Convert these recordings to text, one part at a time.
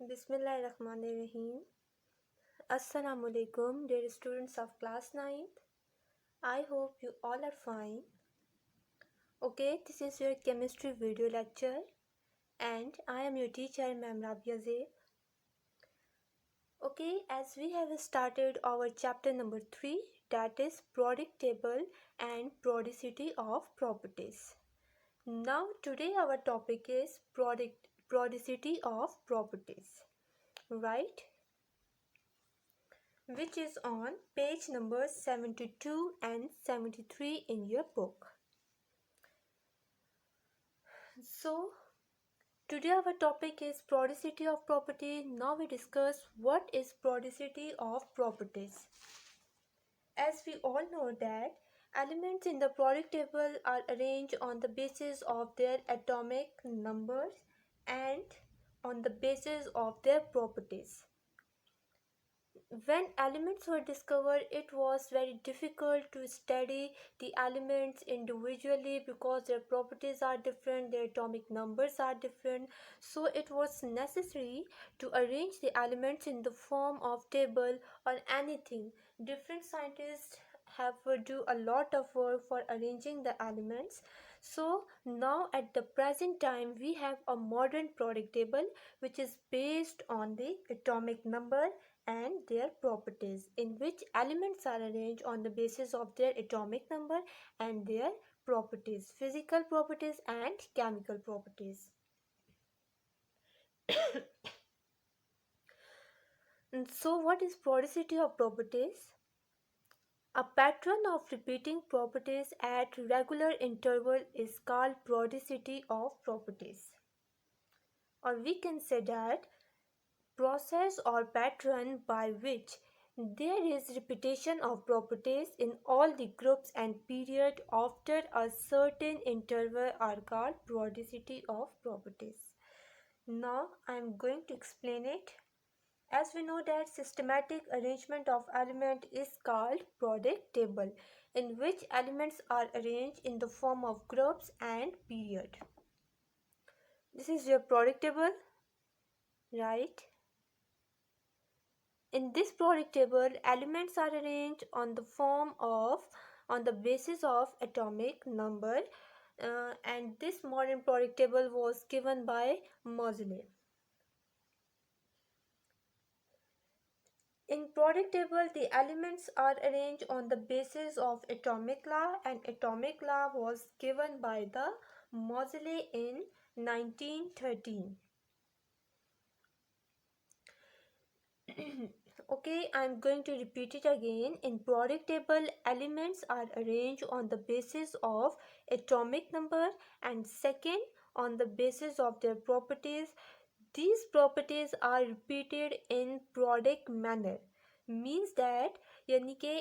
Bismillahirrahmanirrahim. Assalamu alaikum, dear students of class 9th. I hope you all are fine. Okay, this is your chemistry video lecture and I am your teacher, Ma'am Rabia Zeeb. Okay, as we have started our chapter number 3, that is product table and periodicity of properties. Now, today our topic is periodicity of properties, right? Which is on page number 72 and 73 in your book. So, today our topic is periodicity of property. Now we discuss what is periodicity of properties. As we all know that elements in the periodic table are arranged on the basis of their atomic numbers and on the basis of their properties. When elements were discovered, it was very difficult to study the elements individually because their properties are different, their atomic numbers are different. So it was necessary to arrange the elements in the form of table or anything. Different scientists have do a lot of work for arranging the elements. So now at the present time we have a modern periodic table which is based on the atomic number and their properties, in which elements are arranged on the basis of their atomic number and their properties, physical properties and chemical properties. And so what is periodicity of properties? A pattern of repeating properties at regular interval is called periodicity of properties. Or we can say that process or pattern by which there is repetition of properties in all the groups and period after a certain interval are called periodicity of properties. Now I am going to explain it. As we know that systematic arrangement of element is called periodic table, in which elements are arranged in the form of groups and period. This is your periodic table, right? In this periodic table, elements are arranged on the basis of atomic number, and this modern periodic table was given by Moseley. In periodic table, the elements are arranged on the basis of atomic law, and atomic law was given by the Moseley in 1913. Okay, I'm going to repeat it again. In periodic table, elements are arranged on the basis of atomic number and second on the basis of their properties. These properties are repeated in periodic manner. Means that यानी कि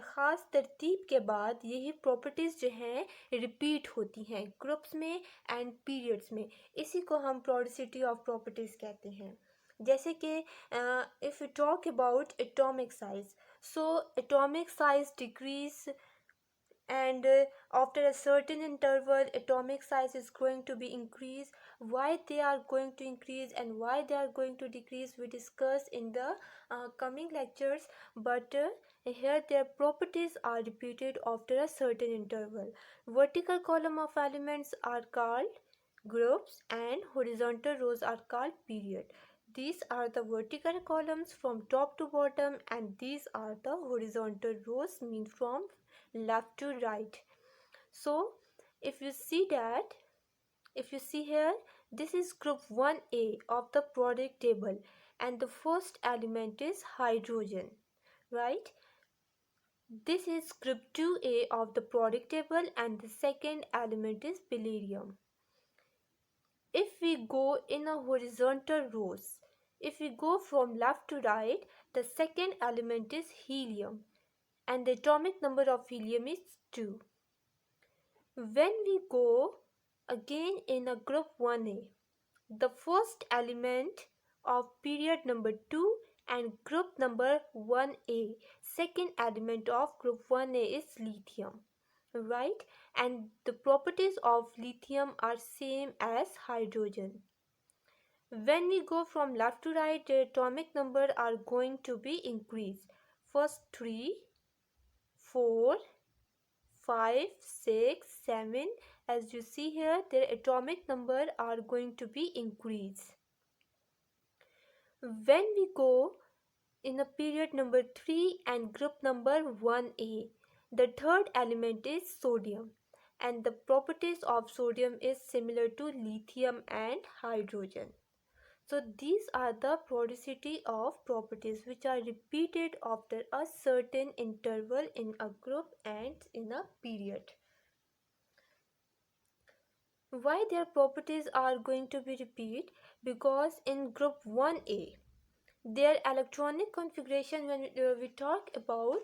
ख़ास तरतीब के बाद यही properties जो हैं repeat होती हैं ग्रुप्स में एंड पीरियड्स में. इसी को हम periodicity ऑफ प्रॉपर्टीज़ कहते हैं. जैसे कि if we talk about atomic size, so atomic size decrease and after a certain interval atomic size is going to be increased. Why they are going to increase and why they are going to decrease we discuss in the coming lectures, but here their properties are repeated after a certain interval. Vertical column of elements are called groups and horizontal rows are called period. These are the vertical columns from top to bottom and these are the horizontal rows mean from left to right. So if you see here, this is group 1A of the periodic table and the first element is hydrogen, right? This is group 2A of the periodic table and the second element is beryllium. If we go in a horizontal rows, if we go from left to right, the second element is helium and the atomic number of helium is 2. When we go again in a group 1A, the first element of period number 2 and group number 1A, second element of group 1A is lithium, right? And the properties of lithium are same as hydrogen. When we go from left to right, the atomic number are going to be increased. First 3, 4, 5, 6, 7. As you see here, their atomic number are going to be increased. When we go in a period number 3 and group number 1a, the third element is sodium, and the properties of sodium is similar to lithium and hydrogen. So these are the porosity of properties which are repeated after a certain interval in a group and in a period. Why their properties are going to be repeated? Because in group 1a, their electronic configuration, when we talk about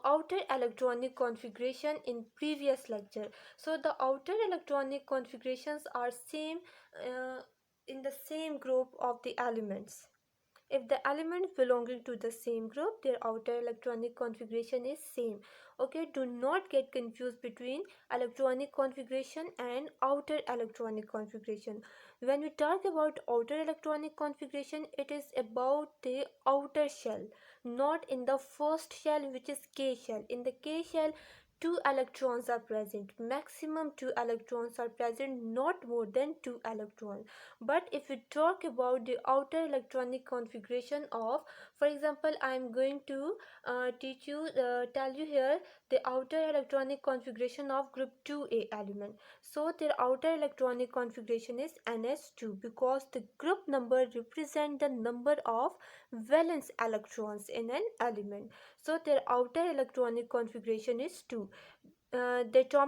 outer electronic configuration in previous lecture, so the outer electronic configurations are same uh, in the same group of the elements. If the elements belonging to the same group, their outer electronic configuration is same. Okay, do not get confused between electronic configuration and outer electronic configuration. When we talk about outer electronic configuration, it is about the outer shell, not in the first shell, which is K shell. In the K shell, two electrons are present, maximum two electrons are present, not more than two electrons. But if we talk about the outer electronic configuration of, for example, I am going to tell you here the outer electronic configuration of group 2a element. So their outer electronic configuration is ns2, because the group number represent the number of valence electrons in an element. So their outer electronic configuration is 2. The atomic